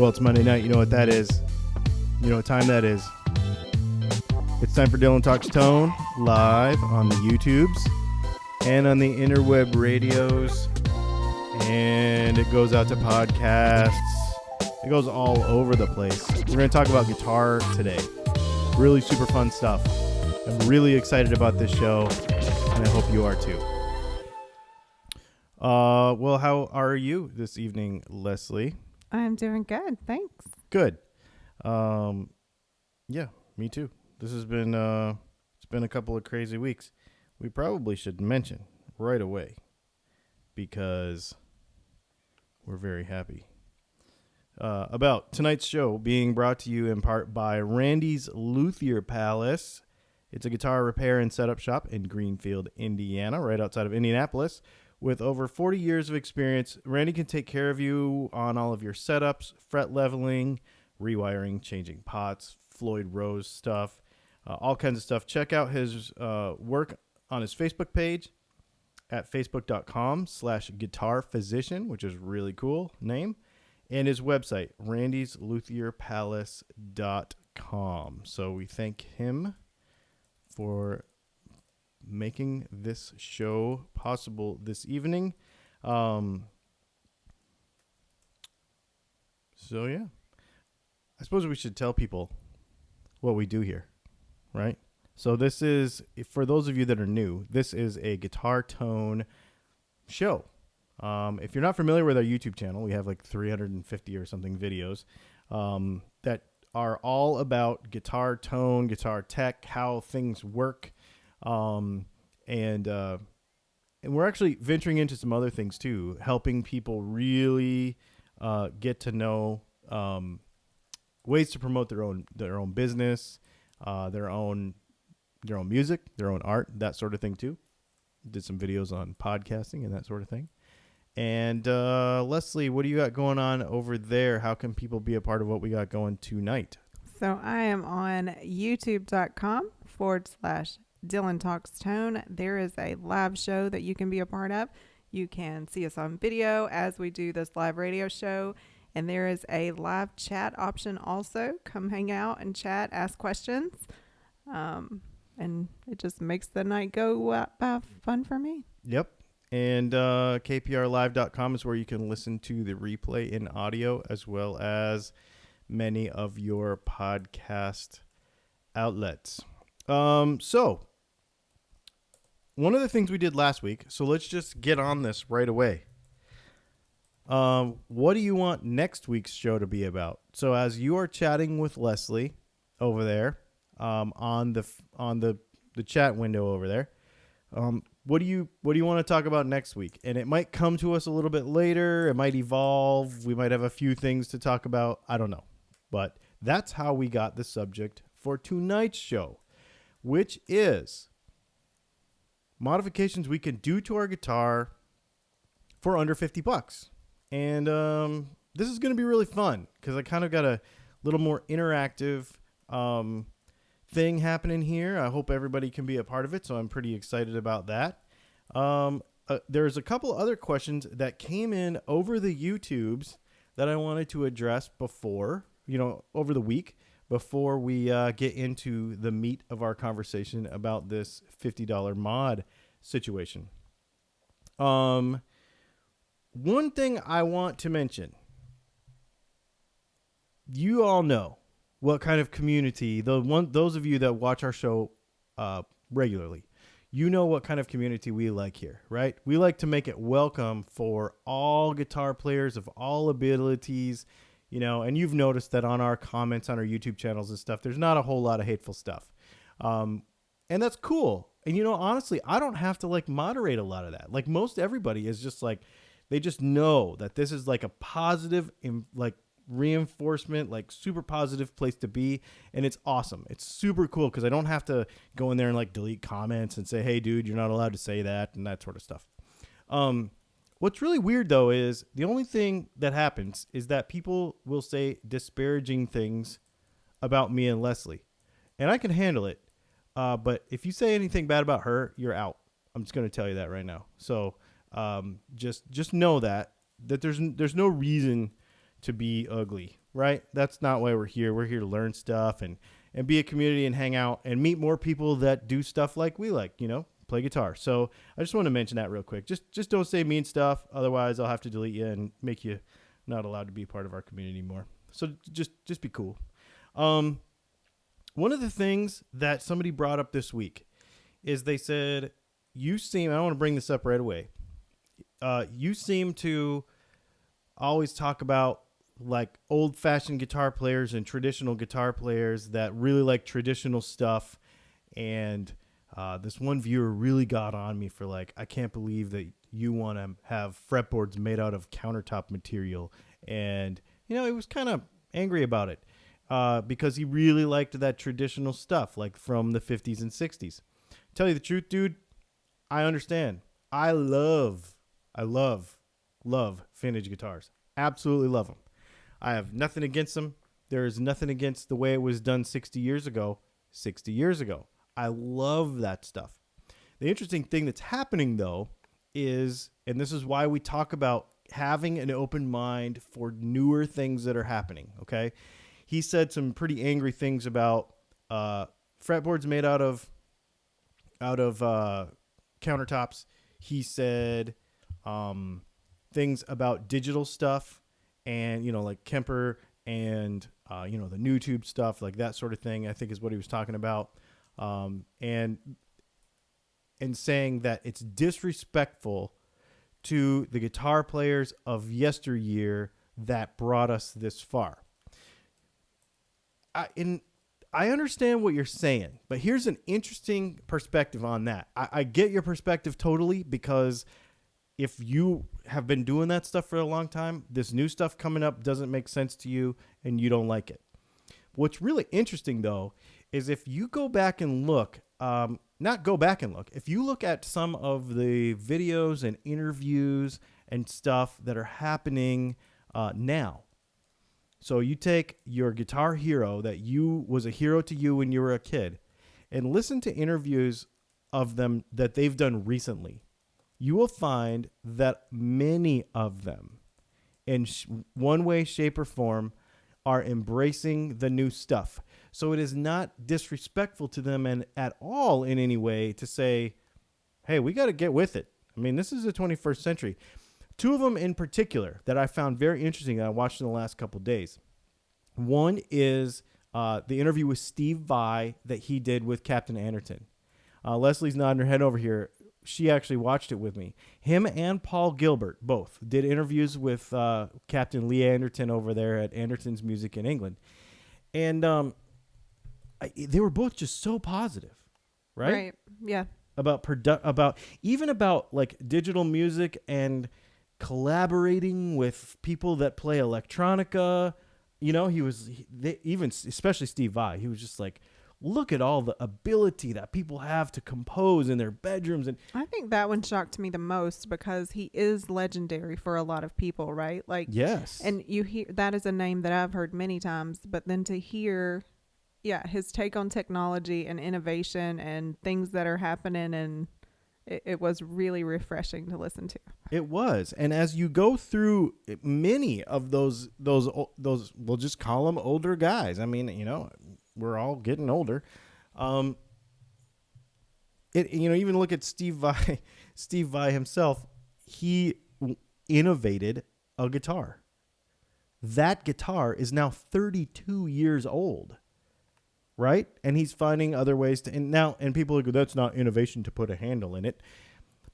Well, it's Monday night. You know what that is. You know what time that is. It's time for Dylan Talks Tone, live on the YouTubes and on the interweb radios. And it goes out to podcasts. It goes all over the place. We're going to talk about guitar today. Really super fun stuff. I'm really excited about this show, and I hope you are too. Well, how are you this evening, Leslie? I'm doing good, thanks. Good. Yeah, me too. This has been it's been a couple of crazy weeks. We probably should mention right away because we're very happy about tonight's show being brought to you in part by Randy's Luthier Palace. It's a guitar repair and setup shop in Greenfield, Indiana, right outside of Indianapolis. With over 40 years of experience, Randy can take care of you on all of your setups, fret leveling, rewiring, changing pots, Floyd Rose stuff, all kinds of stuff. Check out his work on his Facebook page at facebook.com/guitarphysician, which is a really cool name, and his website, randyslutherpalace.com. So we thank him for making this show possible this evening. So yeah, I suppose we should tell people what we do here, right? So this is, for those of you that are new, this is a guitar tone show. If you're not familiar with our YouTube channel, we have like 350 or something videos that are all about guitar tone, guitar tech, how things work. And we're actually venturing into some other things too, helping people really get to know ways to promote their own business, their own music, their own art, that sort of thing too. Did some videos on podcasting and that sort of thing. And Leslie, what do you got going on over there? How can people be a part of what we got going tonight? So I am on youtube.com/Dylan Talks Tone. There is a live show that you can be a part of. You can see us on video as we do this live radio show. And there is a live chat option also. Come hang out and chat, ask questions. And it just makes the night go by fun for me. Yep. And kprlive.com is where you can listen to the replay in audio as well as many of your podcast outlets. So one of the things we did last week, so let's just get on this right away. What do you want next week's show to be about? So as you are chatting with Leslie over there, on the chat window over there, what do you want to talk about next week? And it might come to us a little bit later. It might evolve. We might have a few things to talk about. I don't know. But that's how we got the subject for tonight's show, which is modifications we can do to our guitar for under $50. And this is going to be really fun because I kind of got a little more interactive thing happening here. I hope everybody can be a part of it, so I'm pretty excited about that. There's a couple other questions that came in over the YouTubes that I wanted to address before, over the week, before we get into the meat of our conversation about this $50 mod situation. One thing I want to mention, you all know what kind of community, those of you that watch our show regularly, you know what kind of community we like here, right? We like to make it welcome for all guitar players of all abilities, and you've noticed that on our comments on our YouTube channels and stuff, there's not a whole lot of hateful stuff. And that's cool. And, honestly, I don't have to moderate a lot of that. Most everybody is just they just know that this is a positive, reinforcement, super positive place to be. And it's awesome. It's super cool because I don't have to go in there and delete comments and say, hey, dude, you're not allowed to say that and that sort of stuff. What's really weird, though, is the only thing that happens is that people will say disparaging things about me and Leslie. And I can handle it. But if you say anything bad about her, you're out. I'm just going to tell you that right now. So just know that there's no reason to be ugly, right? That's not why we're here. We're here to learn stuff and be a community and hang out and meet more people that do stuff like we like, play guitar. So I just want to mention that real quick. Just don't say mean stuff. Otherwise, I'll have to delete you and make you not allowed to be part of our community anymore. So just be cool. One of the things that somebody brought up this week is they said, I want to bring this up right away. You seem to always talk about like old-fashioned guitar players and traditional guitar players that really like traditional stuff. And this one viewer really got on me for like, I can't believe that you want to have fretboards made out of countertop material. And, he was kind of angry about it because he really liked that traditional stuff, like from the 50s and 60s. Tell you the truth, dude, I understand. I love vintage guitars. Absolutely love them. I have nothing against them. There is nothing against the way it was done 60 years ago. I love that stuff. The interesting thing that's happening, though, is, and this is why we talk about having an open mind for newer things that are happening, okay? He said some pretty angry things about fretboards made out of countertops. He said things about digital stuff and, like Kemper and, the new tube stuff, like that sort of thing, I think is what he was talking about. And saying that it's disrespectful to the guitar players of yesteryear that brought us this far. I understand what you're saying, but here's an interesting perspective on that. I get your perspective totally, because if you have been doing that stuff for a long time, this new stuff coming up doesn't make sense to you and you don't like it. What's really interesting, though, is if you go back and look, if you look at some of the videos and interviews and stuff that are happening now. So you take your guitar hero that was a hero to you when you were a kid and listen to interviews of them that they've done recently. You will find that many of them, in one way, shape, or form, are embracing the new stuff. So it is not disrespectful to them and at all in any way to say, hey, we got to get with it. I mean, this is the 21st century. Two of them in particular that I found very interesting that I watched in the last couple of days. One is the interview with Steve Vai that he did with Captain Anderton. Leslie's nodding her head over here. She actually watched it with me. Him and Paul Gilbert both did interviews with Captain Lee Anderton over there at Anderton's Music in England. And they were both just so positive, right? Right, yeah. About like digital music and collaborating with people that play electronica. Especially Steve Vai, he was just like, look at all the ability that people have to compose in their bedrooms. And I think that one shocked me the most because he is legendary for a lot of people, right? Like, yes. And you hear that is a name that I've heard many times, but then to hear, his take on technology and innovation and things that are happening, and it was really refreshing to listen to. It was. And as you go through many of those, we'll just call them older guys. I mean, we're all getting older. Even look at Steve Vai. Steve Vai himself, he innovated a guitar. That guitar is now 32 years old, right? And he's finding other ways to. And people go, that's not innovation to put a handle in it.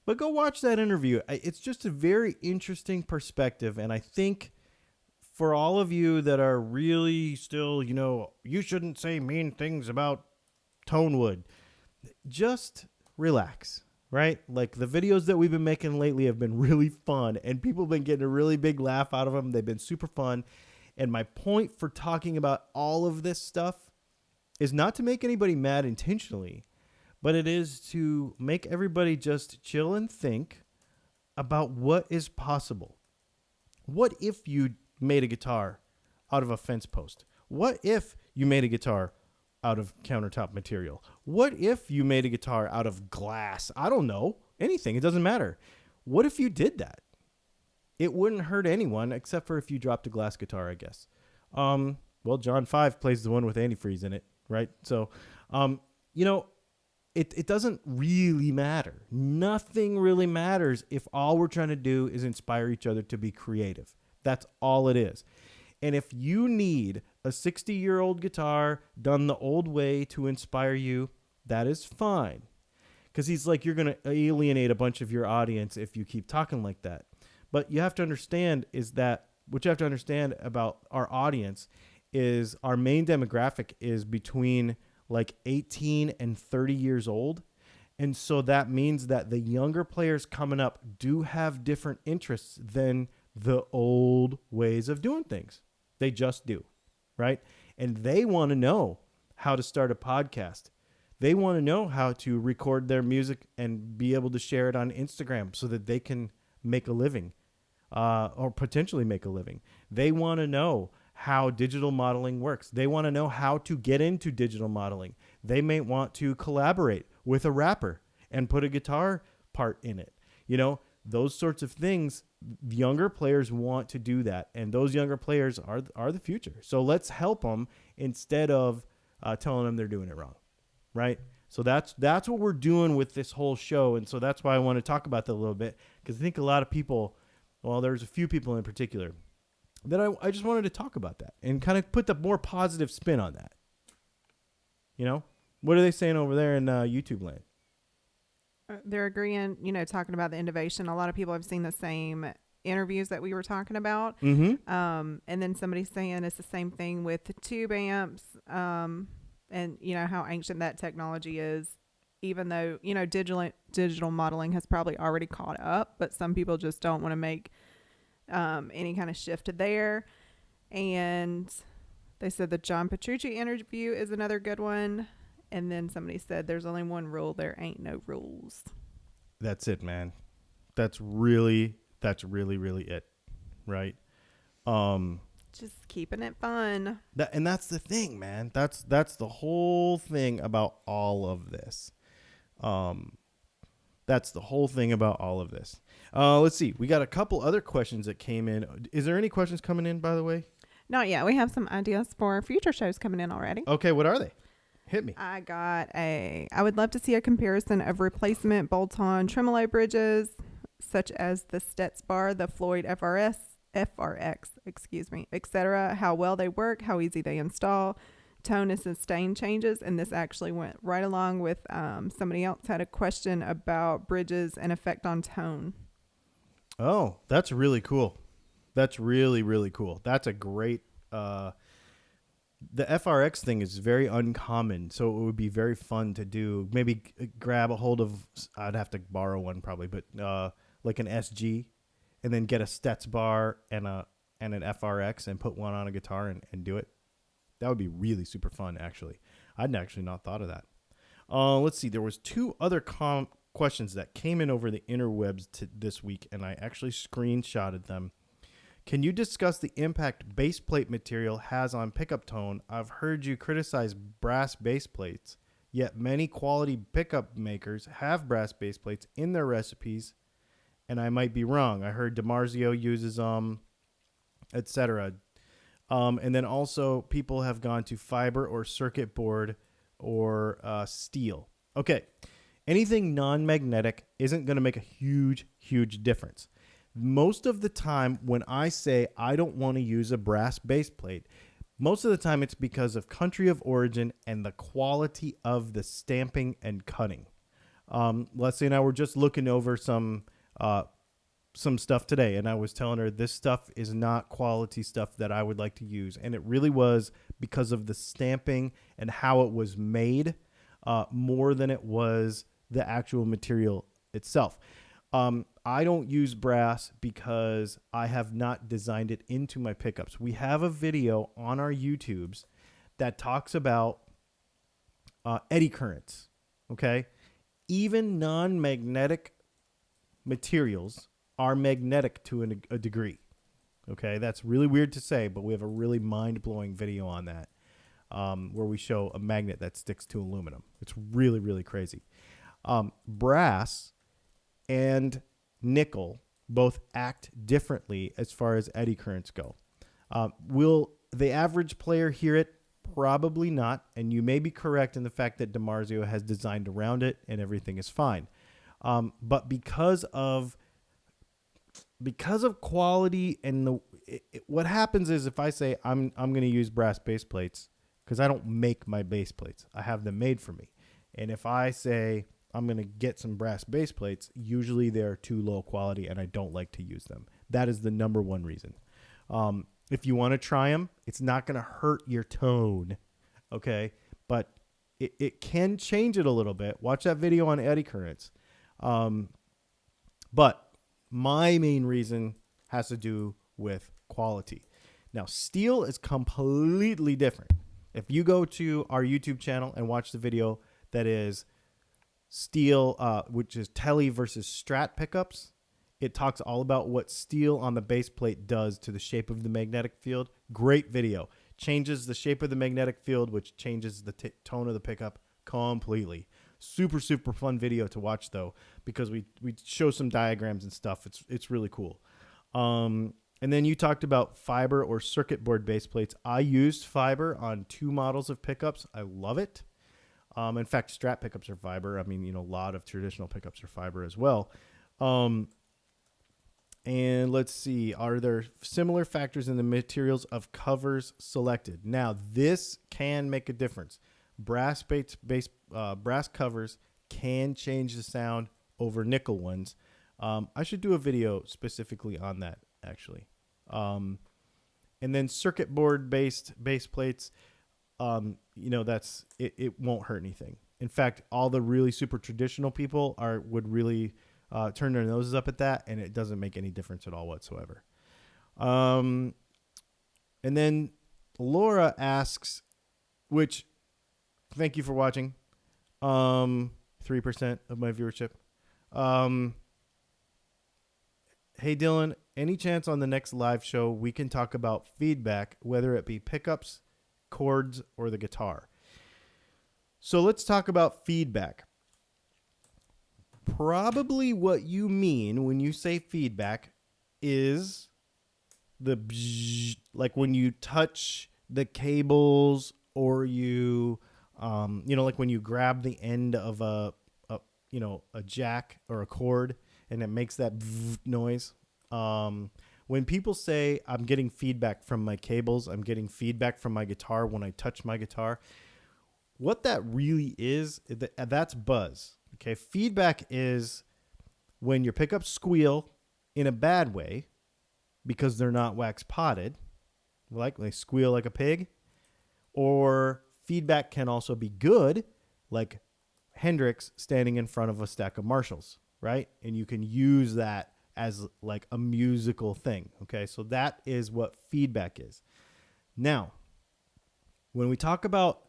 But go watch that interview. It's just a very interesting perspective, and I think for all of you that are really still, you shouldn't say mean things about Tonewood, just relax, right? Like the videos that we've been making lately have been really fun, and people have been getting a really big laugh out of them. They've been super fun. And my point for talking about all of this stuff is not to make anybody mad intentionally, but it is to make everybody just chill and think about what is possible. What if you made a guitar out of a fence post? What if you made a guitar out of countertop material? What if you made a guitar out of glass? I don't know. Anything. It doesn't matter. What if you did that? it wouldn't hurt anyone except for if you dropped a glass guitar, I guess. Well, John 5 plays the one with antifreeze in it, right? So, you know, it doesn't really matter. Nothing really matters if all we're trying to do is inspire each other to be creative. That's all it is. And if you need a 60-year-old guitar done the old way to inspire you, that is fine. Because he's like, you're going to alienate a bunch of your audience if you keep talking like that. But you have to understand what you have to understand about our audience is our main demographic is between like 18 and 30 years old. And so that means that the younger players coming up do have different interests than the old ways of doing things. They just do, right? And they want to know how to start a podcast. They want to know how to record their music and be able to share it on Instagram so that they can make a living, or potentially make a living. They want to know how digital modeling works. They want to know how to get into digital modeling. They may want to collaborate with a rapper and put a guitar part in it. You know, those sorts of things, younger players want to do that. And those younger players are the future. So let's help them instead of telling them they're doing it wrong. Right? So that's what we're doing with this whole show. And so that's why I want to talk about that a little bit, because I think a lot of people, well, there's a few people in particular that I just wanted to talk about that and kind of put the more positive spin on that. You know, what are they saying over there in YouTube land? They're agreeing, you know, talking about the innovation. A lot of people have seen the same interviews that we were talking about. Mm-hmm. And then somebody's saying it's the same thing with the tube amps. And you know how ancient that technology is, even though, you know, digital modeling has probably already caught up, but some people just don't want to make any kind of shift there. And they said the John Petrucci interview is another good one. And then somebody said there's only one rule. There ain't no rules. That's it, man. That's really it. Right. Just keeping it fun. And that's the thing, man. That's the whole thing about all of this. That's the whole thing about all of this. Let's see. We got a couple other questions that came in. Is there any questions coming in, by the way? Not yet. We have some ideas for future shows coming in already. Okay, what are they? Hit me. I would love to see a comparison of replacement bolt-on tremolo bridges, such as the Stetz bar, the Floyd FRX, etc. How well they work, how easy they install, tone and sustain changes. And this actually went right along with somebody else had a question about bridges and effect on tone. Oh, that's really cool. That's really, really cool. That's a great... the FRX thing is very uncommon, so it would be very fun to do. Maybe grab a hold of... I'd have to borrow one probably, but like an SG, and then get a Stetz bar and an FRX and put one on a guitar and do it. That would be really super fun, actually. I'd actually not thought of that. Let's see. There was two other questions that came in over the interwebs this week, and I actually screenshotted them. Can you discuss the impact base plate material has on pickup tone? I've heard you criticize brass base plates, yet many quality pickup makers have brass base plates in their recipes, and I might be wrong. I heard DiMarzio uses etc. And then also people have gone to fiber or circuit board or steel. Okay, anything non-magnetic isn't going to make a huge difference. Most of the time when I say I don't want to use a brass base plate, most of the time it's because of country of origin and the quality of the stamping and cutting. Leslie and I were just looking over some stuff today, and I was telling her this stuff is not quality stuff that I would like to use. And it really was because of the stamping and how it was made, more than it was the actual material itself. I don't use brass because I have not designed it into my pickups. We have a video on our YouTubes that talks about eddy currents, okay? Even non-magnetic materials are magnetic to a degree, okay? That's really weird to say, but we have a really mind-blowing video on that where we show a magnet that sticks to aluminum. It's really, really crazy. Brass and nickel both act differently as far as eddy currents go. Will the average player hear it? Probably not. And you may be correct in the fact that DiMarzio has designed around it and everything is fine. But because of quality and what happens is, if I say I'm going to use brass base plates, because I don't make my base plates, I have them made for me. And if I say I'm going to get some brass base plates, usually they're too low quality and I don't like to use them. That is the number one reason. If you want to try them, it's not going to hurt your tone, okay? But it can change it a little bit. Watch that video on eddy currents. But my main reason has to do with quality. Now, steel is completely different. If you go to our YouTube channel and watch the video that is steel, which is Tele versus Strat pickups, it talks all about what steel on the base plate does to the shape of the magnetic field. Great video. Changes the shape of the magnetic field, which changes the tone of the pickup completely. Super, super fun video to watch, though, because we show some diagrams and stuff. It's really cool. And then you talked about fiber or circuit board base plates. I used fiber on 2 models of pickups. I love it. In fact, Strat pickups are fiber. I mean, a lot of traditional pickups are fiber as well. And let's see, are there similar factors in the materials of covers selected? Now, this can make a difference. Brass covers can change the sound over nickel ones. I should do a video specifically on that, actually. And then circuit board based base plates, that's it won't hurt anything. In fact, all the really super traditional people would really turn their noses up at that, and it doesn't make any difference at all whatsoever. And then Laura asks, which, thank you for watching. 3% of my viewership. Hey, Dylan, any chance on the next live show we can talk about feedback, whether it be pickups, chords, or the guitar? So let's talk about feedback. Probably what you mean when you say feedback is the bzz, like when you touch the cables, or you like when you grab the end of a jack or a cord and it makes that noise. When people say I'm getting feedback from my cables, I'm getting feedback from my guitar when I touch my guitar, what that really is, that's buzz. Okay, feedback is when your pickups squeal in a bad way because they're not wax potted, like they squeal like a pig. Or feedback can also be good, like Hendrix standing in front of a stack of Marshalls, right? And you can use that as like a musical thing, okay? So that is what feedback is. Now, when we talk about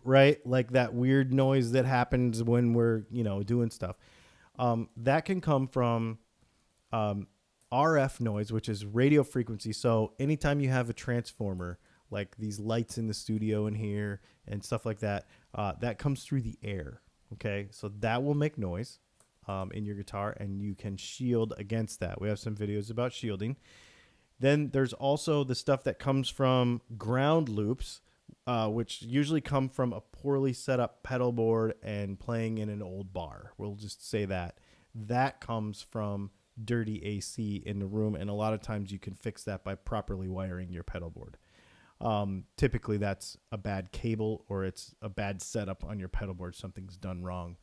right, like that weird noise that happens when we're doing stuff, that can come from RF noise, which is radio frequency. So anytime you have a transformer, like these lights in the studio in here and stuff like that, that comes through the air, okay? So that will make noise in your guitar, and you can shield against that. We have some videos about shielding. Then there's also the stuff that comes from ground loops, which usually come from a poorly set up pedal board and playing in an old bar. We'll just say that. That comes from dirty AC in the room, and a lot of times you can fix that by properly wiring your pedal board. Typically that's a bad cable, or it's a bad setup on your pedal board. Something's done wrong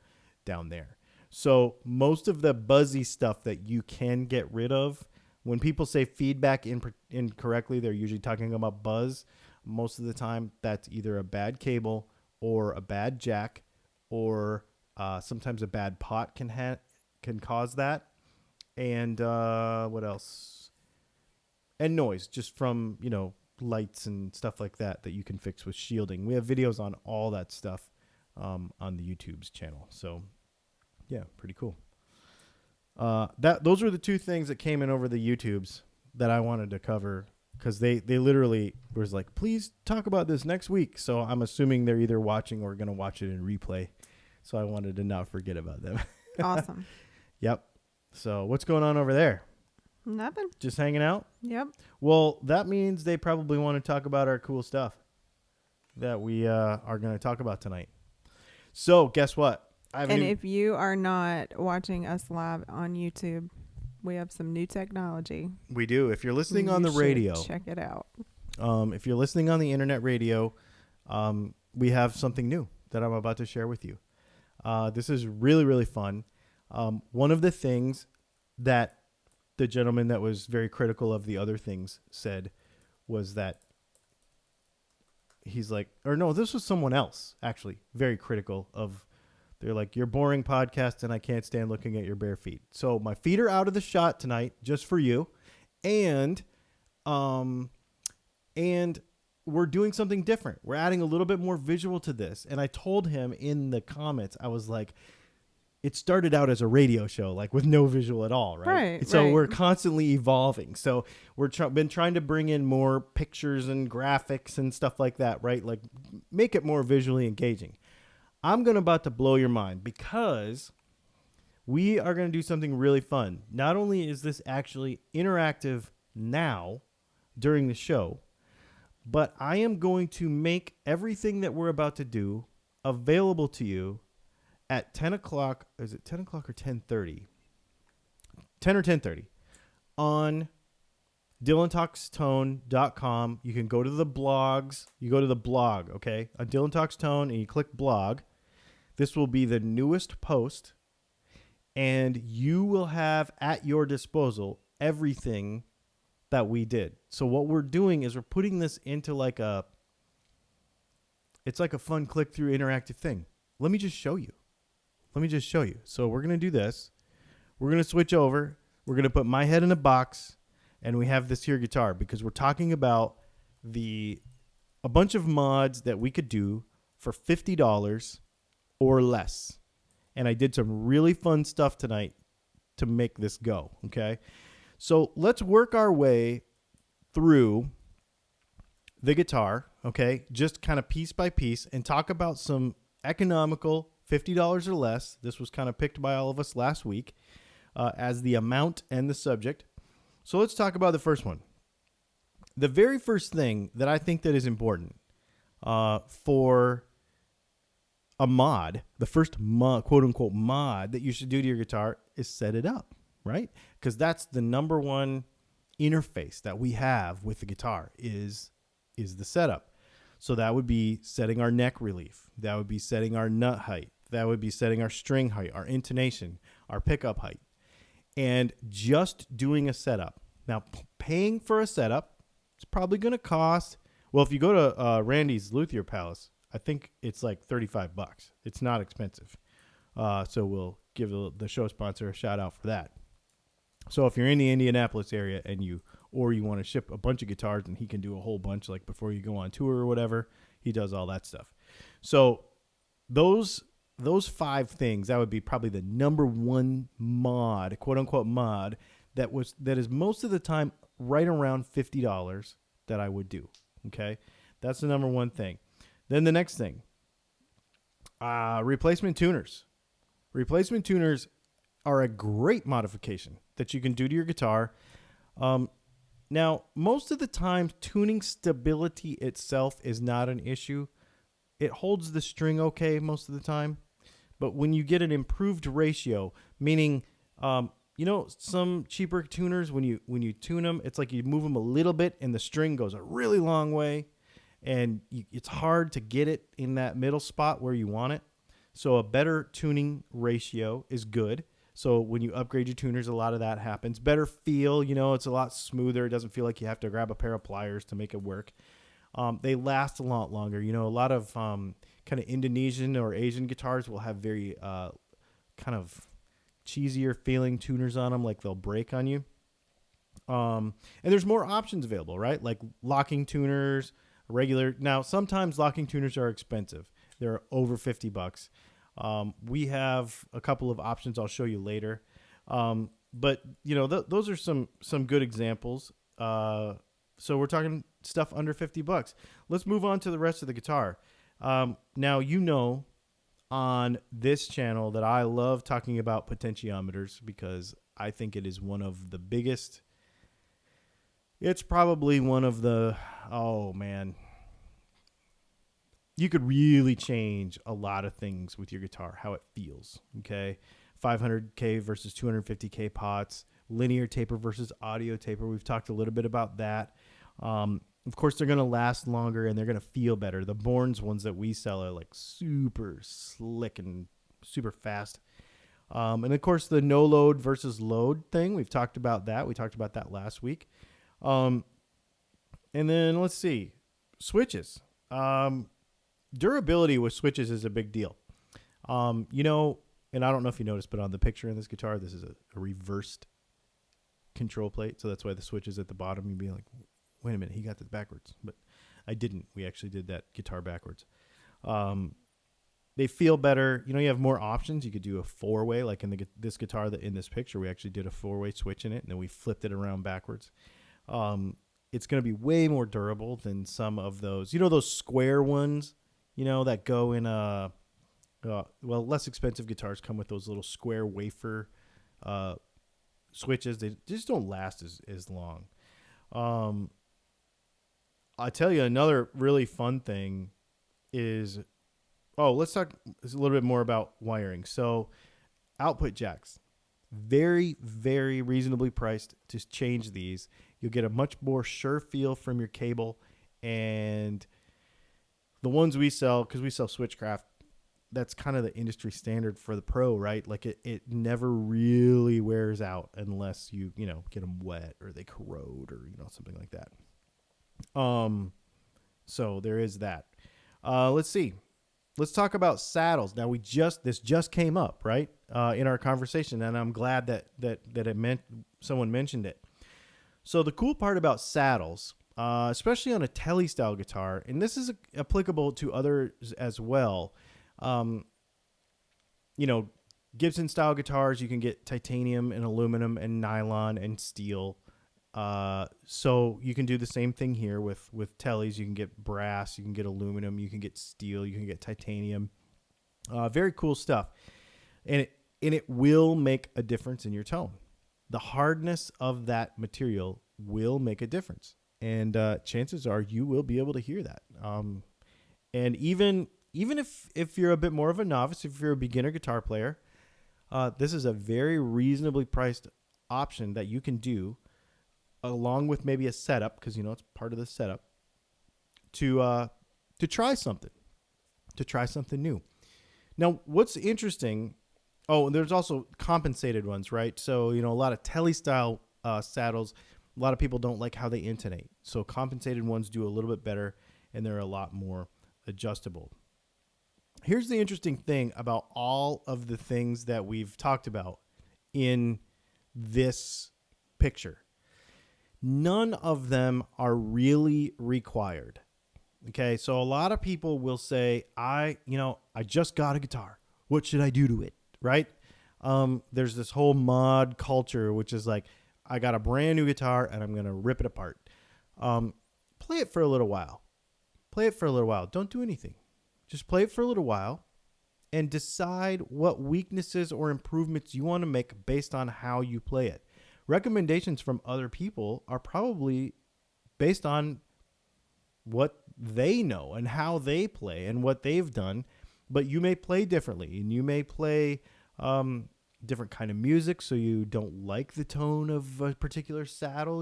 down there. So most of the buzzy stuff that you can get rid of, when people say feedback incorrectly, they're usually talking about buzz. Most of the time, that's either a bad cable or a bad jack, or sometimes a bad pot can cause that. And what else? And noise, just from lights and stuff like that you can fix with shielding. We have videos on all that stuff on the YouTube's channel. So yeah, pretty cool. Those were the 2 things that came in over the YouTubes that I wanted to cover, because they literally was like, please talk about this next week. So I'm assuming they're either watching or going to watch it in replay. So I wanted to not forget about them. Awesome. Yep. So what's going on over there? Nothing. Just hanging out? Yep. Well, that means they probably want to talk about our cool stuff that we are going to talk about tonight. So guess what? If you are not watching us live on YouTube, we have some new technology. We do. If you're listening on the radio, check it out. If you're listening on the internet radio, we have something new that I'm about to share with you. This is really, really fun. One of the things that the gentleman that was very critical of the other things said was that he's like, or no, this was someone else actually very critical of, they're like, you're boring podcast and I can't stand looking at your bare feet. So my feet are out of the shot tonight just for you. And we're doing something different. We're adding a little bit more visual to this. And I told him in the comments, I was like, it started out as a radio show, like with no visual at all, right? So we're constantly evolving. So we're been trying to bring in more pictures and graphics and stuff like that, right? Like make it more visually engaging. I'm about to blow your mind because we are going to do something really fun. Not only is this actually interactive now during the show, but I am going to make everything that we're about to do available to you at 10 o'clock. Is it 10 o'clock or 10:30? 10 or 10:30 on DylanTalksTone.com. You can go to the blogs. You go to the blog, okay? On Dylan Talks Tone, and you click blog. This will be the newest post, and you will have at your disposal everything that we did. So what we're doing is we're putting this into it's like a fun click-through interactive thing. Let me just show you. So we're going to do this. We're going to switch over. We're going to put my head in a box, and we have this here guitar because we're talking about a bunch of mods that we could do for $50 or less. And I did some really fun stuff tonight to make this go, okay? So let's work our way through the guitar, okay? Just kind of piece by piece and talk about some economical $50 or less. This was kind of picked by all of us last week as the amount and the subject. So let's talk about the first one. The very first thing that I think that is important for a mod, the first quote unquote mod that you should do to your guitar is set it up, right? Because that's the number one interface that we have with the guitar is the setup. So that would be setting our neck relief. That would be setting our nut height. That would be setting our string height, our intonation, our pickup height. And just doing a setup. Now, paying for a setup, it's probably going to cost, well, if you go to Randy's Luthier Palace, I think it's like $35. It's not expensive. So we'll give the show sponsor a shout out for that. So if you're in the Indianapolis area and you want to ship a bunch of guitars and he can do a whole bunch like before you go on tour or whatever, he does all that stuff. So those 5 things, that would be probably the number one mod, quote unquote mod, that is most of the time right around $50 that I would do. Okay. That's the number one thing. Then the next thing, replacement tuners. Replacement tuners are a great modification that you can do to your guitar. Now, most of the time, tuning stability itself is not an issue. It holds the string okay most of the time. But when you get an improved ratio, meaning, some cheaper tuners, when you tune them, it's like you move them a little bit and the string goes a really long way. And it's hard to get it in that middle spot where you want it. So a better tuning ratio is good. So when you upgrade your tuners, a lot of that happens. Better feel, it's a lot smoother. It doesn't feel like you have to grab a pair of pliers to make it work. They last a lot longer. A lot of kind of Indonesian or Asian guitars will have very kind of cheesier feeling tuners on them, like they'll break on you. And there's more options available, right? Like locking tuners, regular. Now, sometimes locking tuners are expensive. They're over $50. We have a couple of options I'll show you later. But those are some good examples. So we're talking stuff under $50. Let's move on to the rest of the guitar. Now, on this channel that I love talking about potentiometers because I think it is one of the biggest. It's probably one of the, oh man, you could really change a lot of things with your guitar, how it feels, okay? 500K versus 250K pots, linear taper versus audio taper. We've talked a little bit about that. Of course, they're going to last longer and they're going to feel better. The Bourne's ones that we sell are like super slick and super fast. And of course, the no load versus load thing, we've talked about that. We talked about that last week. And then let's see, switches. Durability with switches is a big deal. You know, and I don't know if you noticed, but on the picture in this guitar, this is a reversed control plate. So that's why the switch is at the bottom. You'd be like, wait a minute, he got this backwards. But I didn't. We actually did that guitar backwards. They feel better. You know, you have more options. You could do a four-way, like in this guitar that in this picture, we actually did a four-way switch in it, and then we flipped it around backwards. It's going to be way more durable than some of those. You know, those square ones, you know, that go in less expensive guitars come with those little square wafer switches. They just don't last as long. I tell you, another really fun thing is, let's talk a little bit more about wiring. So output jacks, very, very reasonably priced to change these. You'll get a much more sure feel from your cable, and the ones we sell, because we sell Switchcraft, that's kind of the industry standard for the pro, right? Like it never really wears out unless you get them wet or they corrode or, something like that. So there is that. Let's see. Let's talk about saddles. Now this just came up, right? In our conversation, and I'm glad that it meant someone mentioned it. So the cool part about saddles, especially on a Tele style guitar, and this is applicable to others as well. Gibson style guitars, you can get titanium and aluminum and nylon and steel. So you can do the same thing here with Teles. You can get brass, you can get aluminum, you can get steel, you can get titanium. Very cool stuff. And it will make a difference in your tone. The hardness of that material will make a difference. And chances are you will be able to hear that. And even if you're a bit more of a novice, if you're a beginner guitar player, this is a very reasonably priced option that you can do along with maybe a setup, because it's part of the setup, to try something new. Now, what's interesting? Oh, there's also compensated ones, right? So a lot of Tele style saddles, a lot of people don't like how they intonate. So compensated ones do a little bit better, and they're a lot more adjustable. Here's the interesting thing about all of the things that we've talked about in this picture. None of them are really required. Okay, so a lot of people will say, I just got a guitar. What should I do to it? Right? There's this whole mod culture, which is like, I got a brand new guitar and I'm going to rip it apart. Play it for a little while. Don't do anything. Just play it for a little while and decide what weaknesses or improvements you want to make based on how you play it. Recommendations from other people are probably based on what they know and how they play and what they've done, but you may play differently and you may play different kind of music, so you don't like the tone of a particular saddle.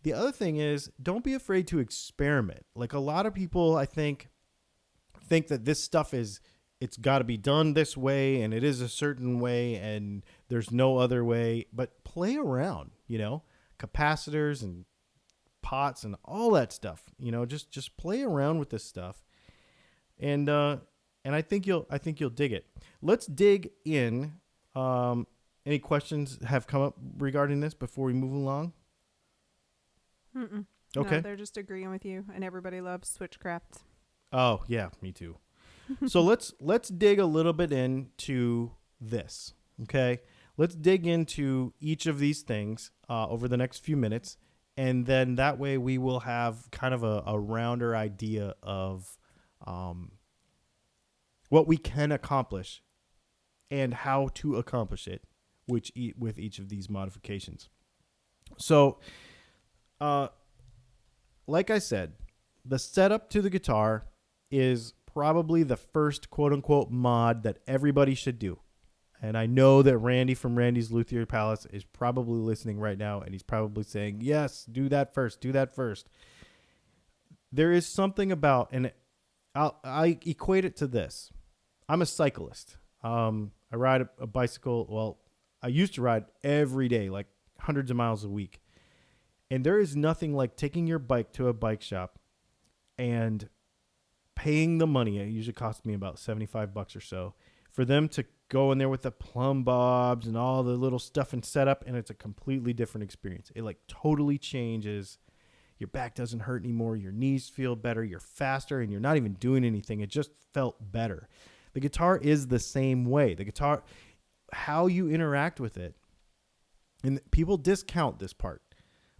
The other thing is, don't be afraid to experiment. Like, a lot of people, I think that this stuff it's got to be done this way, and it is a certain way, and there's no other way. But play around, capacitors and pots and all that stuff. Just play around with this stuff, and I think you'll dig it. Let's dig in. Any questions have come up regarding this before we move along? Mm-mm. Okay. No, they're just agreeing with you, and everybody loves Switchcraft. Oh yeah, me too. So let's dig a little bit into this. Okay, let's dig into each of these things over the next few minutes, and then that way we will have kind of a rounder idea of what we can accomplish and how to accomplish it with each of these modifications. So, like I said, the setup to the guitar is probably the first quote-unquote mod that everybody should do. And I know that Randy from Randy's Luthier Palace is probably listening right now, and he's probably saying, yes, do that first, do that first. There is something about, and I equate it to this. I'm a cyclist. I ride a bicycle. Well, I used to ride every day, like hundreds of miles a week. And there is nothing like taking your bike to a bike shop and paying the money. It usually costs me about $75 or so for them to go in there with the plumb bobs and all the little stuff and setup, and it's a completely different experience. It like totally changes. Your back doesn't hurt anymore. Your knees feel better. You're faster, and you're not even doing anything. It just felt better. The guitar is the same way. The guitar, how you interact with it, and people discount this part,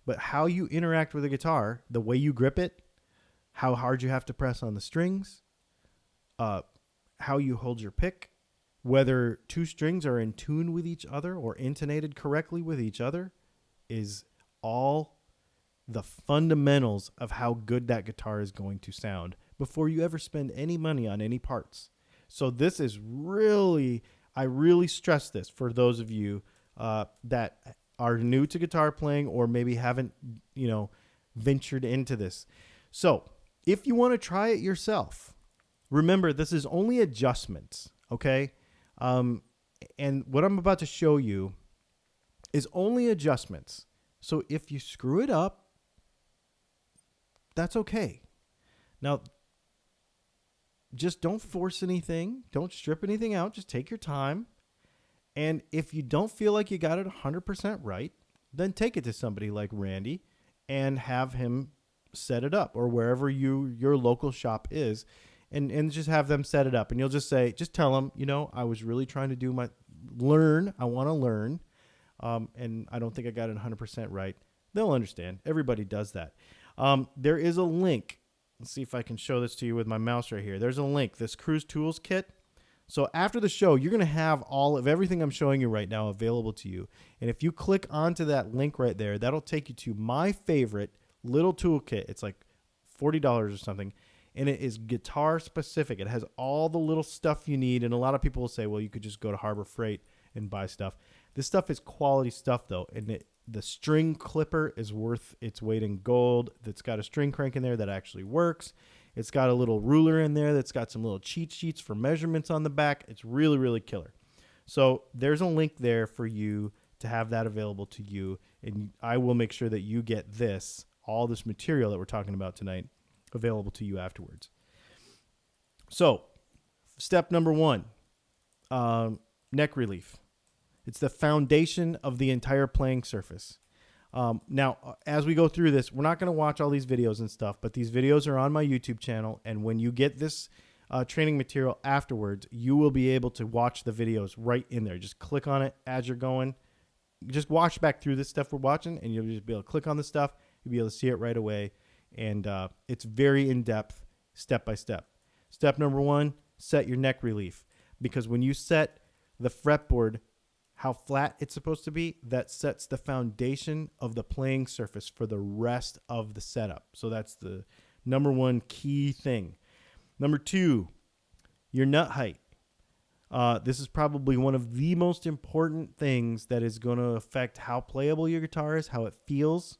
but how you interact with the guitar, the way you grip it, how hard you have to press on the strings, how you hold your pick, whether two strings are in tune with each other or intonated correctly with each other, is all the fundamentals of how good that guitar is going to sound before you ever spend any money on any parts. So this is really, I really stress this for those of you that are new to guitar playing or maybe haven't, ventured into this. So if you want to try it yourself, remember this is only adjustments, okay? And what I'm about to show you is only adjustments. So if you screw it up, that's okay. Now, just don't force anything. Don't strip anything out. Just take your time. And if you don't feel like you got it 100% right, then take it to somebody like Randy and have him set it up, or wherever your local shop is, and just have them set it up. And you'll just tell them, I was really trying to do I want to learn. And I don't think I got it 100% right. They'll understand. Everybody does that. There is a link. Let's see if I can show this to you with my mouse right here. There's a link, this Cruise Tools kit. So after the show, you're going to have all of everything I'm showing you right now available to you. And if you click onto that link right there, that'll take you to my favorite little toolkit. It's like $40 or something. And it is guitar specific. It has all the little stuff you need. And a lot of people will say, well, you could just go to Harbor Freight and buy stuff. This stuff is quality stuff, though. And the string clipper is worth its weight in gold. That's got a string crank in there that actually works. It's got a little ruler in there that's got some little cheat sheets for measurements on the back. It's really, really killer. So there's a link there for you to have that available to you. And I will make sure that you get all this material that we're talking about tonight, available to you afterwards. So step number 1, neck relief. It's the foundation of the entire playing surface. Now, as we go through this, we're not going to watch all these videos and stuff, but these videos are on my YouTube channel. And when you get this training material afterwards, you will be able to watch the videos right in there. Just click on it as you're going. Just watch back through this stuff we're watching, and you'll just be able to click on the stuff. You'll be able to see it right away. And it's very in-depth, step by step. Step number 1, set your neck relief. Because when you set the fretboard how flat it's supposed to be, that sets the foundation of the playing surface for the rest of the setup. So that's the number 1 key thing. Number 2, your nut height. This is probably one of the most important things that is going to affect how playable your guitar is, how it feels,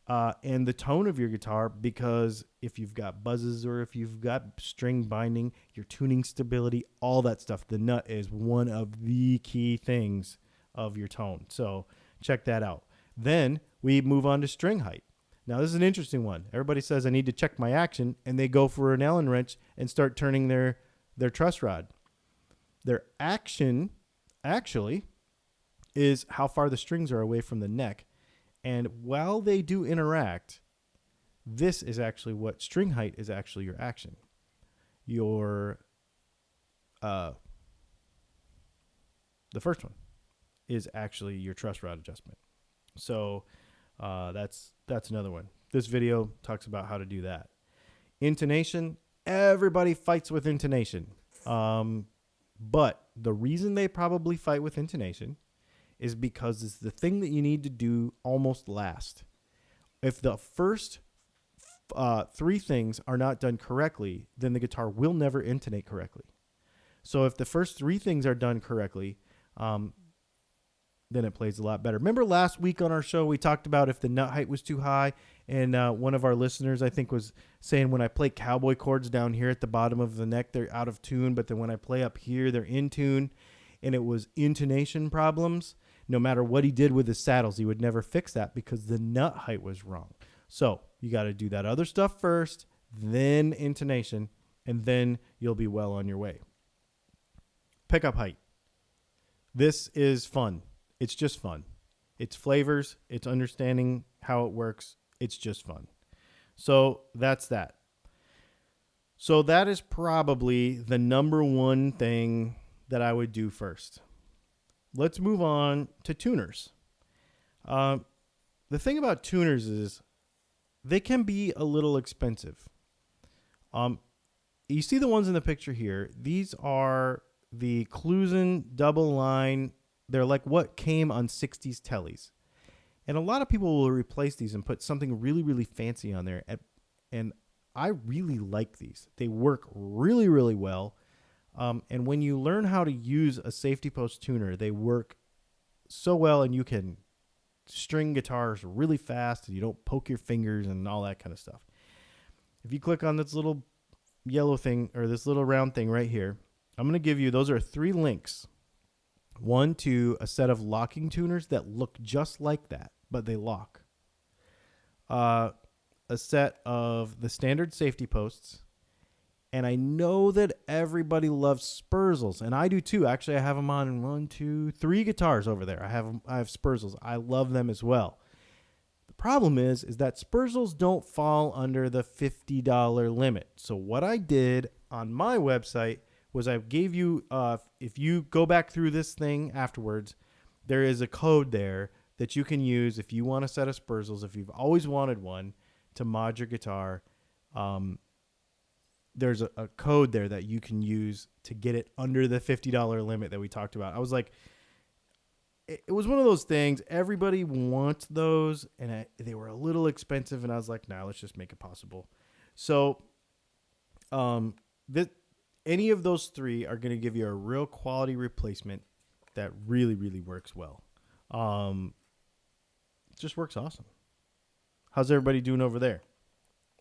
and the tone of your guitar, because if you've got buzzes or if you've got string binding, your tuning stability, all that stuff, the nut is one of the key things of your tone. So check that out. Then we move on to string height. Now, this is an interesting one. Everybody says I need to check my action, and they go for an Allen wrench and start turning their truss rod. Their action actually is how far the strings are away from the neck. And while they do interact, this is actually what string height is actually your action. The first one is actually your truss rod adjustment. So that's another one. This video talks about how to do that. Intonation, everybody fights with intonation. But the reason they probably fight with intonation is because it's the thing that you need to do almost last. If the first three things are not done correctly, then the guitar will never intonate correctly. So if the first three things are done correctly, then it plays a lot better. Remember last week on our show, we talked about if the nut height was too high, and one of our listeners, I think, was saying when I play cowboy chords down here at the bottom of the neck, they're out of tune, but then when I play up here, they're in tune, and it was intonation problems. No matter what he did with his saddles, he would never fix that because the nut height was wrong. So you got to do that other stuff first, then intonation, and then you'll be well on your way. Pickup height. This is fun. It's just fun. It's flavors. It's understanding how it works. It's just fun. So that's that. So that is probably the number one thing that I would do first. Let's move on to tuners. The thing about tuners is they can be a little expensive. You see the ones in the picture here. These are the Clusen double line. They're like what came on 60s Teles. And a lot of people will replace these and put something really, really fancy on there. And I really like these. They work really, really well. And when you learn how to use a safety post tuner, they work so well, and you can string guitars really fast, and you don't poke your fingers and all that kind of stuff. If you click on this little yellow thing or this little round thing right here, I'm going to give you, those are 3 links. One to a set of locking tuners that look just like that, but they lock. A set of the standard safety posts. And I know that everybody loves Spurzels, and I do too. Actually, I have them on 1, 2, 3 guitars over there. I have Spurzels. I love them as well. The problem is that Spurzels don't fall under the $50 limit. So what I did on my website was I gave you, if you go back through this thing afterwards, there is a code there that you can use if you want a set of Spurzels, if you've always wanted one to mod your guitar. There's a code there that you can use to get it under the $50 limit that we talked about. I was like, it was one of those things. Everybody wants those, and they were a little expensive, and I was like, nah, let's just make it possible. So, any of those 3 are going to give you a real quality replacement that really, really works well. It just works awesome. How's everybody doing over there?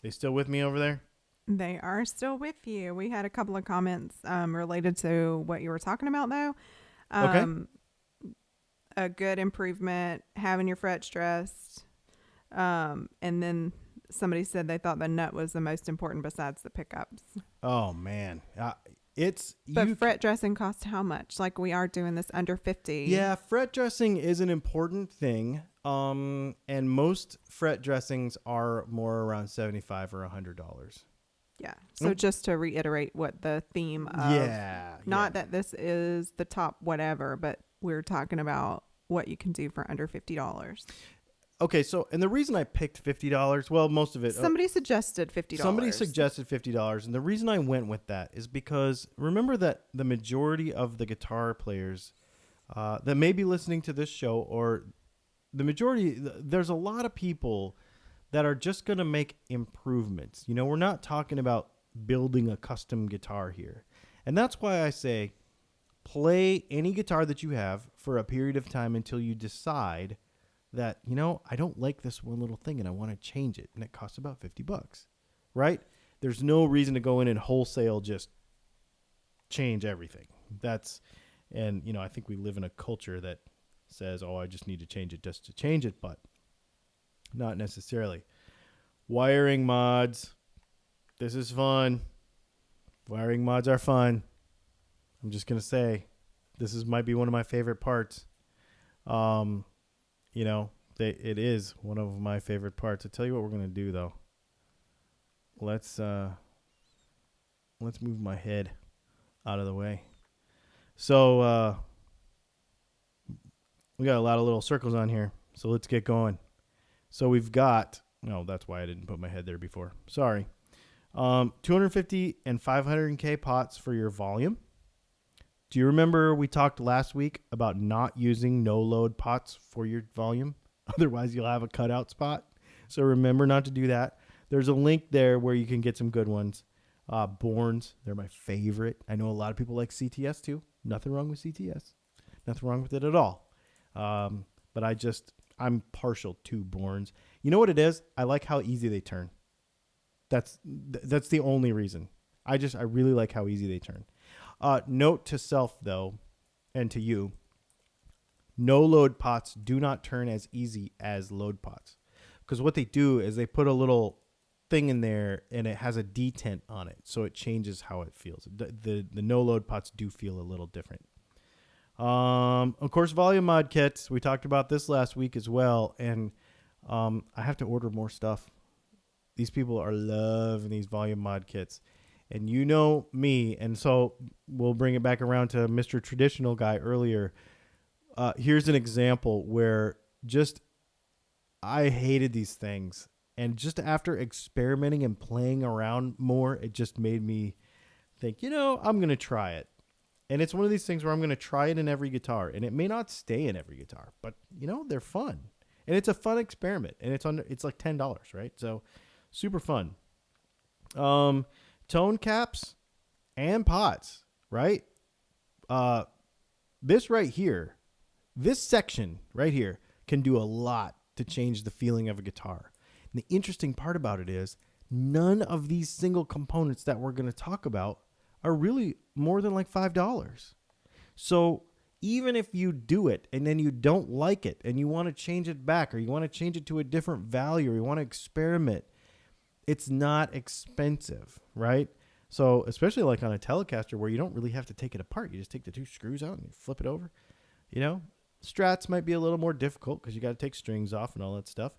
They still with me over there? They are still with you. We had a couple of comments related to what you were talking about, though. Okay. A good improvement, having your frets dressed. And then somebody said they thought the nut was the most important besides the pickups. Oh, man. But fret dressing costs how much? Like, we are doing this under 50. Yeah, fret dressing is an important thing. And most fret dressings are more around $75 or $100. Yeah. So just to reiterate what the theme of, not that this is the top whatever, but we're talking about what you can do for under $50. Okay, so, and the reason I picked $50, well, most of it. Somebody suggested $50. Somebody suggested $50, and the reason I went with that is because remember that the majority of the guitar players that may be listening to this show, or the majority, there's a lot of people that are just going to make improvements. You know, we're not talking about building a custom guitar here. And that's why I say play any guitar that you have for a period of time until you decide that, you know, I don't like this one little thing and I want to change it. And it costs about $50, right? There's no reason to go in and wholesale just change everything. And, you know, I think we live in a culture that says, oh, I just need to change it just to change it, but not necessarily. Wiring mods. This is fun. Wiring mods are fun. I'm just going to say, might be one of my favorite parts. You know, it is one of my favorite parts. I'll tell you what we're going to do, though. Let's move my head out of the way. So, we got a lot of little circles on here. So let's get going. So we've got, no, that's why I didn't put my head there before. Sorry. 250 and 500K pots for your volume. Do you remember we talked last week about not using no-load pots for your volume? Otherwise, you'll have a cutout spot. So remember not to do that. There's a link there where you can get some good ones. Borns, they're my favorite. I know a lot of people like CTS too. Nothing wrong with CTS. Nothing wrong with it at all. But I'm partial to Borns. You know what it is? I like how easy they turn. That's the only reason. I really like how easy they turn. Note to self, though, and to you, no-load pots do not turn as easy as load pots. Because what they do is they put a little thing in there, and it has a detent on it, so it changes how it feels. The no-load pots do feel a little different. Of course, volume mod kits. We talked about this last week as well, and I have to order more stuff. These people are loving these volume mod kits. And you know me, and so we'll bring it back around to Mr. Traditional Guy earlier. Here's an example where just I hated these things. And just after experimenting and playing around more, it just made me think, I'm going to try it. And it's one of these things where I'm going to try it in every guitar. And it may not stay in every guitar, but, they're fun. And it's a fun experiment. And it's like $10, right? So super fun. Tone caps and pots, right? This right here, this section right here can do a lot to change the feeling of a guitar. And the interesting part about it is none of these single components that we're going to talk about are really more than like $5. So even if you do it and then you don't like it and you want to change it back, or you want to change it to a different value, or you want to experiment, it's not expensive, right? So especially like on a Telecaster where you don't really have to take it apart. You just take the two screws out and you flip it over. Strats might be a little more difficult because you got to take strings off and all that stuff.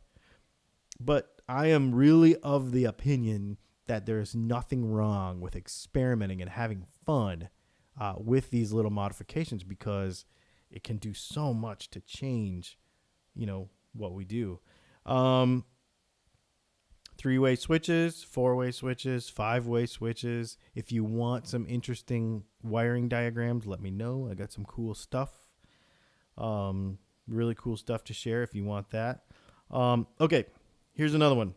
But I am really of the opinion that there is nothing wrong with experimenting and having fun with these little modifications, because it can do so much to change, what we do. 3-way switches, 4-way switches, 5-way switches. If you want some interesting wiring diagrams, let me know. I got some cool stuff. Really cool stuff to share if you want that. Okay, here's another one.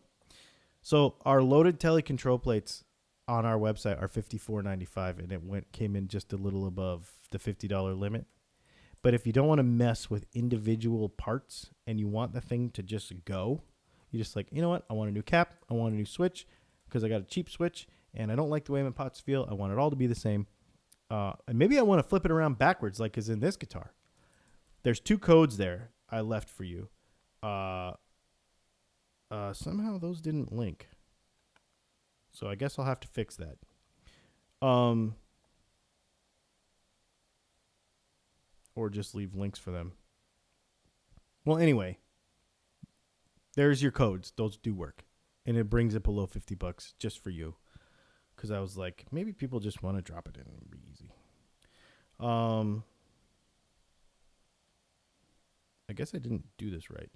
So our loaded Tele control plates on our website are $54.95, and it came in just a little above the $50 limit. But if you don't want to mess with individual parts and you want the thing to just go, you just like, you know what? I want a new cap. I want a new switch because I got a cheap switch and I don't like the way my pots feel. I want it all to be the same. And maybe I want to flip it around backwards like is in this guitar. There's 2 codes there I left for you. Somehow those didn't link. So I guess I'll have to fix that. Or just leave links for them. Well, anyway. There's your codes. Those do work. And it brings it below $50 just for you. Because I was like, maybe people just want to drop it in and be easy. I guess I didn't do this right.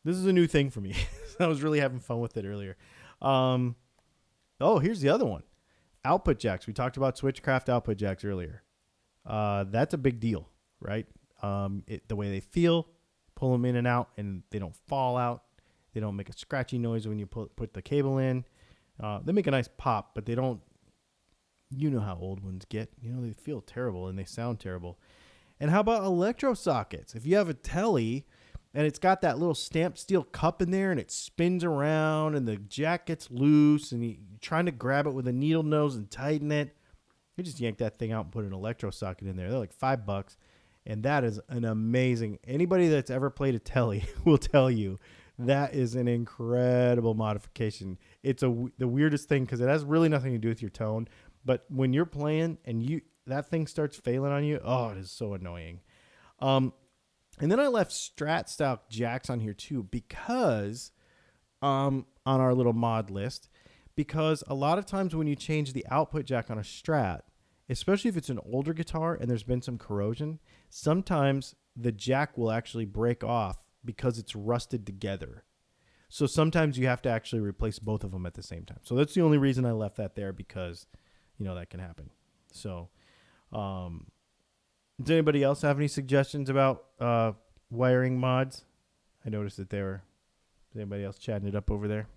This is a new thing for me. I was really having fun with it earlier. Here's the other one. Output jacks. We talked about Switchcraft output jacks earlier. That's a big deal, right? The way they feel. Pull them in and out, and they don't fall out. They don't make a scratchy noise when you put the cable in. They make a nice pop, but they don't. You know how old ones get. They feel terrible and they sound terrible. And how about Electro Sockets? If you have a Tele and it's got that little stamped steel cup in there and it spins around and the jack gets loose and you're trying to grab it with a needle nose and tighten it, you just yank that thing out and put an Electro Socket in there. They're like $5. And that is an amazing, anybody that's ever played a Tele will tell you that is an incredible modification. It's the weirdest thing because it has really nothing to do with your tone. But when you're playing and that thing starts failing on you, it is so annoying. And then I left Strat style jacks on here too because on our little mod list, because a lot of times when you change the output jack on a Strat, especially if it's an older guitar and there's been some corrosion, sometimes the jack will actually break off because it's rusted together. So sometimes you have to actually replace both of them at the same time. So that's the only reason I left that there, because, that can happen. So, does anybody else have any suggestions about wiring mods? I noticed that there were. Is anybody else chatting it up over there?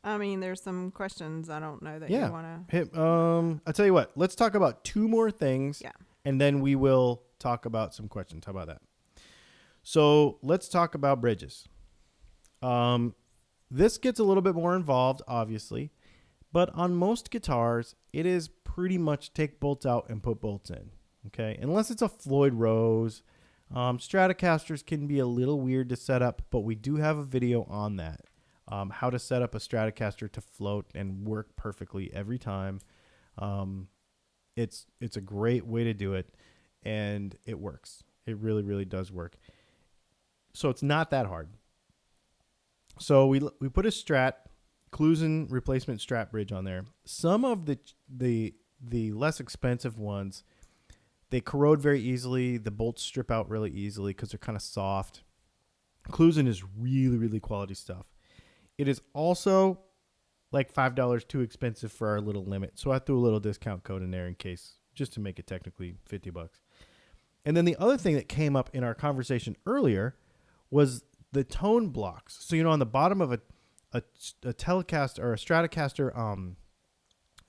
I mean, there's some questions I don't know that Yeah. you want to. I'll tell you what. Let's talk about 2 more things. Yeah. And then we will talk about some questions. How about that? So let's talk about bridges. This gets a little bit more involved, obviously. But on most guitars, it is pretty much take bolts out and put bolts in. Okay? Unless it's a Floyd Rose. Stratocasters can be a little weird to set up, but we do have a video on that. How to set up a Stratocaster to float and work perfectly every time. It's a great way to do it, and it works. It really, really does work. So it's not that hard. So we put a Strat, Clusen replacement Strat bridge on there. Some of the less expensive ones, they corrode very easily. The bolts strip out really easily because they're kind of soft. Clusen is really, really quality stuff. It is also like $5 too expensive for our little limit. So I threw a little discount code in there in case, just to make it technically $50. And then the other thing that came up in our conversation earlier was the tone blocks. So, on the bottom of a Telecaster or a Stratocaster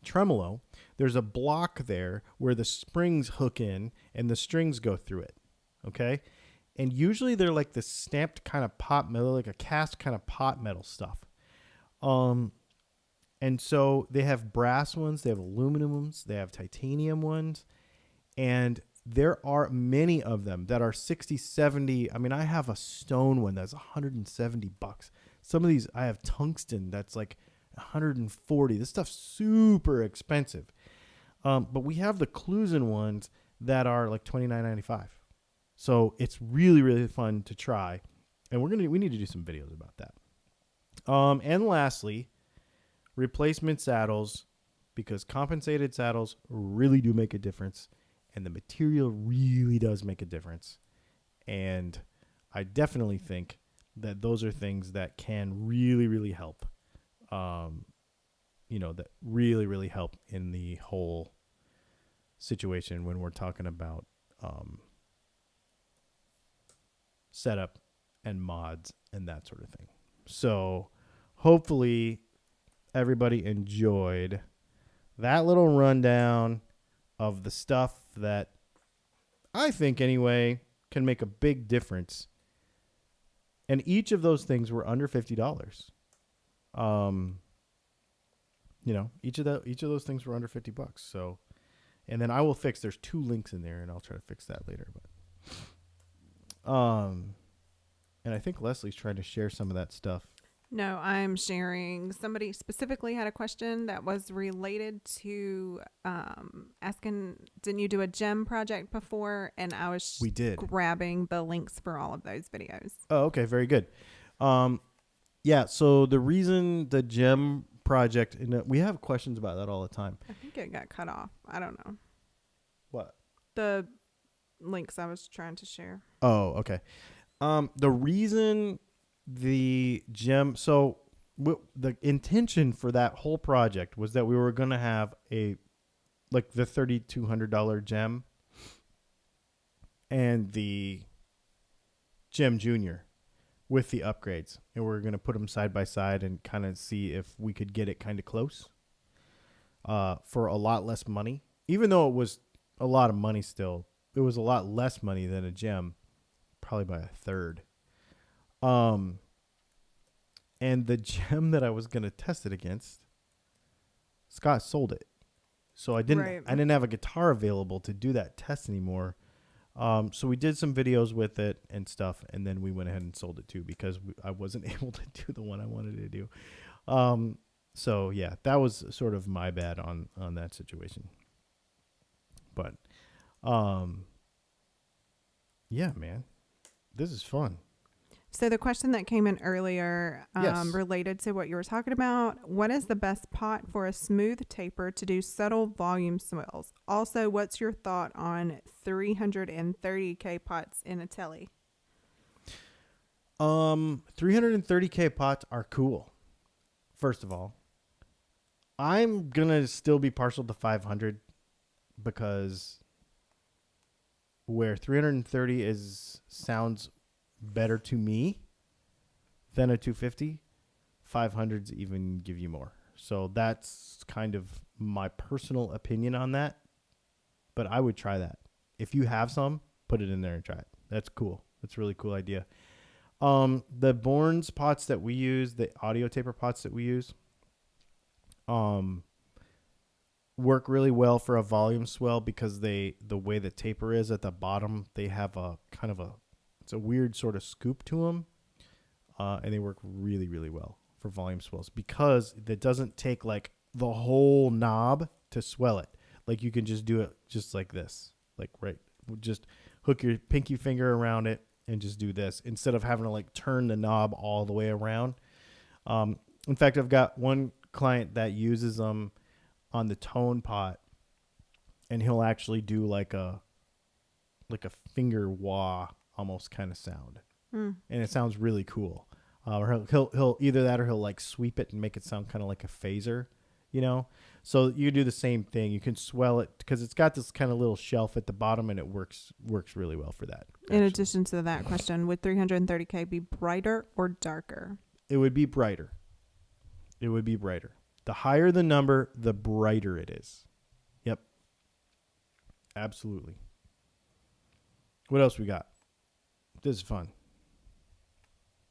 tremolo, there's a block there where the springs hook in and the strings go through it. Okay? And usually they're like the stamped kind of pot metal, like a cast kind of pot metal stuff. And so they have brass ones, they have aluminum ones, they have titanium ones, and there are many of them that are 60, 70. I mean, I have a stone one that's $170. Some of these, I have tungsten that's like $140. This stuff's super expensive. But we have the Clusen ones that are like $29.95. So it's really, really fun to try. And we need to do some videos about that. And lastly, replacement saddles, because compensated saddles really do make a difference. And the material really does make a difference. And I definitely think that those are things that can really, really help. That really, really help in the whole situation when we're talking about setup and mods and that sort of thing. So hopefully everybody enjoyed that little rundown of the stuff that I think anyway can make a big difference. And each of those things were under $50. Each of those things were under $50. So, and then I will fix, there's 2 links in there and I'll try to fix that later, but and I think Leslie's trying to share some of that stuff. No, I'm sharing. Somebody specifically had a question that was related to asking, didn't you do a gem project before? And I was We did. grabbing the links for all of those videos. Oh, okay. Very good. Yeah. So the reason the gem project, we have questions about that all the time. I think it got cut off. I don't know. What? The links I was trying to share. Oh, okay. The reason the gem, so the intention for that whole project was that we were going to have the $3,200 gem and the gem junior with the upgrades, and we're going to put them side by side and kind of see if we could get it kind of close for a lot less money. Even though it was a lot of money still, it was a lot less money than a gem, probably by a third. And the gem that I was going to test it against, Scott sold it. So I didn't have a guitar available to do that test anymore. So we did some videos with it and stuff, and then we went ahead and sold it too because I wasn't able to do the one I wanted to do. So yeah, that was sort of my bad on that situation. But yeah, man, this is fun. So the question that came in earlier Yes. related to what you were talking about, what is the best pot for a smooth taper to do subtle volume swells? Also, what's your thought on 330K pots in a Tele? 330K pots are cool. First of all, I'm going to still be partial to 500 because where 330 sounds better to me than a 250, 500s even give you more. So that's kind of my personal opinion on that. But I would try that. If you have some, put it in there and try it. That's cool. That's a really cool idea. The Bourne's pots that we use, the audio taper pots that we use, work really well for a volume swell because the way the taper is at the bottom, they have a kind of it's a weird sort of scoop to them, and they work really, really well for volume swells because it doesn't take like the whole knob to swell it. Like you can just do it just like this, like right, just hook your pinky finger around it and just do this instead of having to like turn the knob all the way around. In fact, I've got one client that uses them on the tone pot, and he'll actually do like a finger wah almost kind of sound, and it sounds really cool. Or he'll either that or he'll like sweep it and make it sound kind of like a phaser, you know. So you do the same thing. You can swell it because it's got this kind of little shelf at the bottom, and it works really well for that. In addition to that question, would 330K be brighter or darker? It would be brighter. It would be brighter. The higher the number, the brighter it is. Yep. Absolutely. What else we got? This is fun.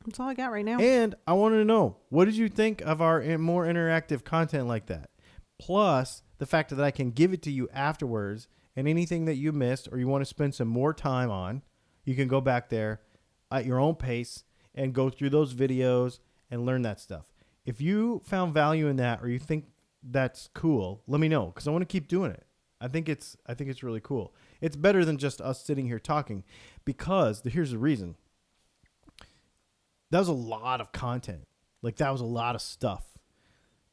That's all I got right now. And I wanted to know, what did you think of our more interactive content like that? Plus, the fact that I can give it to you afterwards, and anything that you missed or you want to spend some more time on, you can go back there at your own pace and go through those videos and learn that stuff. If you found value in that or you think that's cool, let me know because I want to keep doing it. I think it's really cool. It's better than just us sitting here talking because here's the reason. That was a lot of content. Like that was a lot of stuff.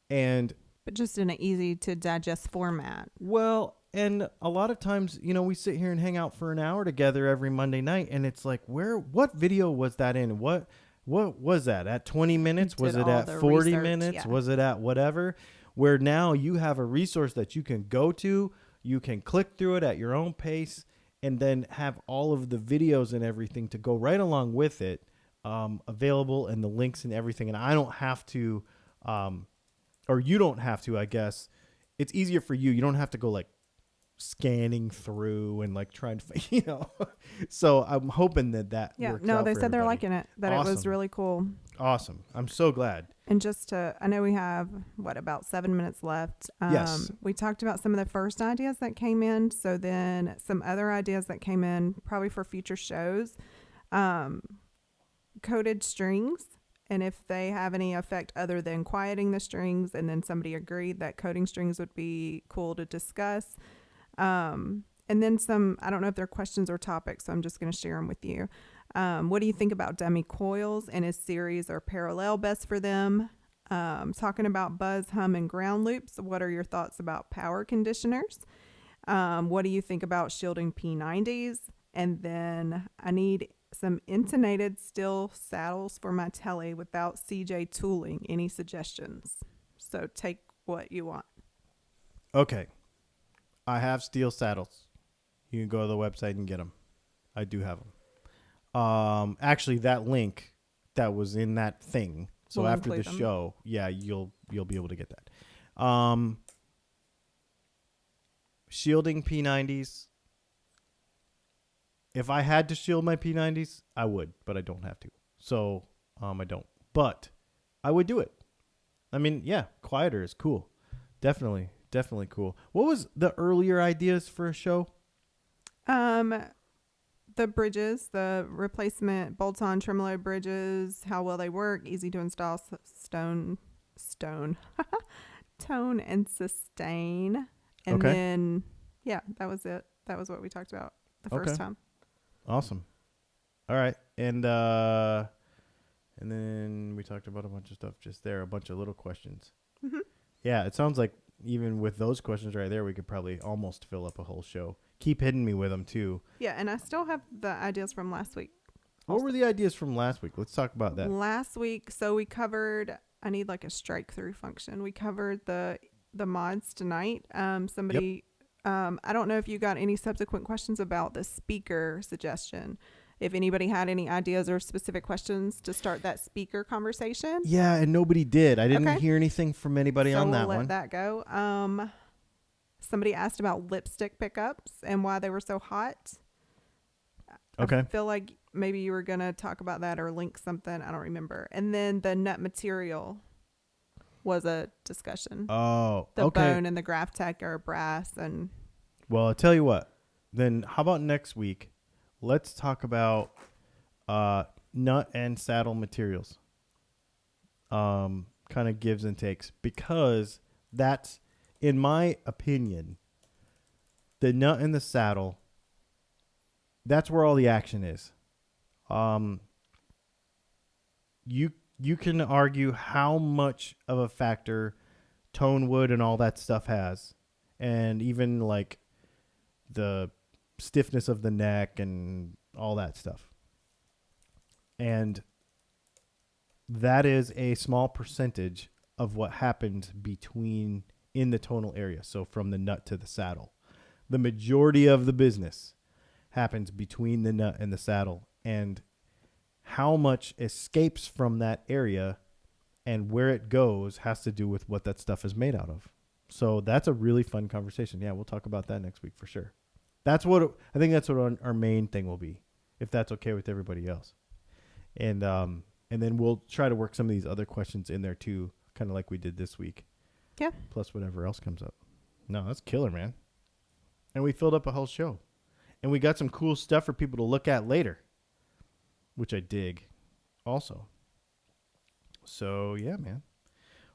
But just in an easy to digest format. Well, and a lot of times, we sit here and hang out for an hour together every Monday night, and it's like, what video was that in? What was that? At 20 minutes? Was it at 40 research, minutes? Yeah. Was it at whatever? Where now you have a resource that you can go to, you can click through it at your own pace, and then have all of the videos and everything to go right along with it available, and the links and everything. And I don't have to, or you don't have to, I guess. It's easier for you. You don't have to go like scanning through and like trying to, So I'm hoping that works out they for said they're everybody. liking it, that Awesome. It was really cool. Awesome. I'm so glad. And I know we have, about 7 minutes left. Yes. We talked about some of the first ideas that came in. So then some other ideas that came in probably for future shows. Coated strings. And if they have any effect other than quieting the strings, and then somebody agreed that coating strings would be cool to discuss. And then some, I don't know if they're questions or topics, so I'm just going to share them with you. What do you think about dummy coils, and is series or parallel best for them? Talking about buzz, hum, and ground loops. What are your thoughts about power conditioners? What do you think about shielding P90s? And then I need some intonated steel saddles for my Tele without CJ tooling. Any suggestions? So take what you want. Okay. I have steel saddles. You can go to the website and get them. I do have them. Actually, that link that was in that thing. So We'll after the include them. show, yeah, you'll be able to get that. Shielding P90s. If I had to shield my P90s, I would, but I don't have to. So I don't. But I would do it. I mean, yeah, quieter is cool. Definitely cool. What was the earlier ideas for a show? The bridges, the replacement bolt-on tremolo bridges, how well they work, easy to install, tone and sustain. And Okay. then, yeah, that was it. That was what we talked about the first time. Awesome. All right. And then we talked about a bunch of stuff just there, a bunch of little questions. Mm-hmm. Yeah, it sounds like even with those questions right there, we could probably almost fill up a whole show. Keep hitting me with them too. Yeah, and I still have the ideas from last week. What were the ideas from last week? Let's talk about that. Last week, so we covered, I need like a strike through function. We covered the mods tonight. Somebody I don't know if you got any subsequent questions about the speaker suggestion. If anybody had any ideas or specific questions to start that speaker conversation. Yeah, and nobody did. I didn't Okay. hear anything from anybody So on we'll that let one. that go. Somebody asked about lipstick pickups and why they were so hot. Okay. I feel like maybe you were going to talk about that or link something. I don't remember. And then the nut material was a discussion. Oh, The okay. bone and the graft tech are brass. And Well, I'll tell you what. Then how about next week? Let's talk about nut and saddle materials. Kind of gives and takes, because that's, in my opinion, the nut and the saddle. That's where all the action is. You can argue how much of a factor tone wood and all that stuff has, and even like the stiffness of the neck and all that stuff. And that is a small percentage of what happens between in the tonal area. So from the nut to the saddle, the majority of the business happens between the nut and the saddle, and how much escapes from that area and where it goes has to do with what that stuff is made out of. So that's a really fun conversation. Yeah, we'll talk about that next week for sure. I think that's what our main thing will be, if that's okay with everybody else. And then we'll try to work some of these other questions in there too, kind of like we did this week. yeah. Plus whatever else comes up. No, that's killer, man. And we filled up a whole show. And we got some cool stuff for people to look at later, which I dig also. So, yeah, man.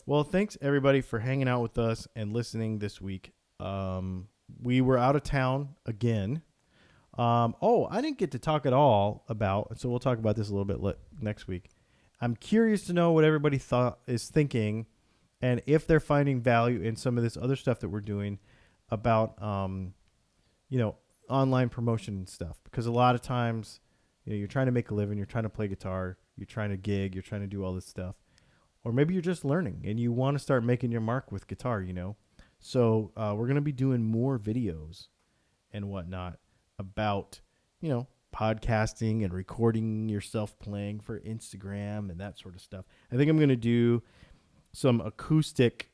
Well, thanks, everybody, for hanging out with us and listening this week. We were out of town again. I didn't get to talk at all about, so we'll talk about this a little bit next week. I'm curious to know what everybody is thinking, and if they're finding value in some of this other stuff that we're doing about, online promotion and stuff. Because a lot of times, you're trying to make a living, you're trying to play guitar, you're trying to gig, you're trying to do all this stuff. Or maybe you're just learning and you want to start making your mark with guitar, So we're going to be doing more videos and whatnot about, podcasting and recording yourself playing for Instagram and that sort of stuff. I think I'm going to do some acoustic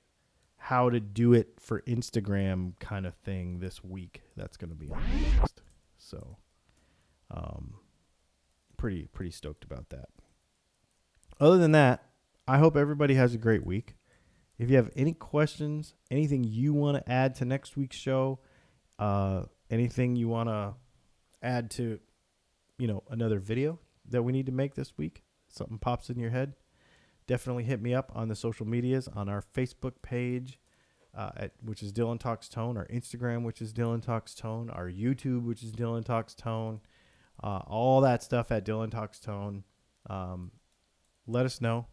how to do it for Instagram kind of thing this week. That's going to be on the list. So pretty stoked about that. Other than that, I hope everybody has a great week. If you have any questions, anything you want to add to next week's show, anything you want to add to, another video that we need to make this week, something pops in your head, definitely hit me up on the social medias, on our Facebook page, which is Dylan Talks Tone, our Instagram, which is Dylan Talks Tone, our YouTube, which is Dylan Talks Tone, all that stuff at Dylan Talks Tone. Let us know.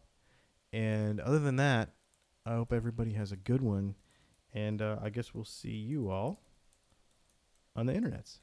And other than that, I hope everybody has a good one. And I guess we'll see you all on the internets.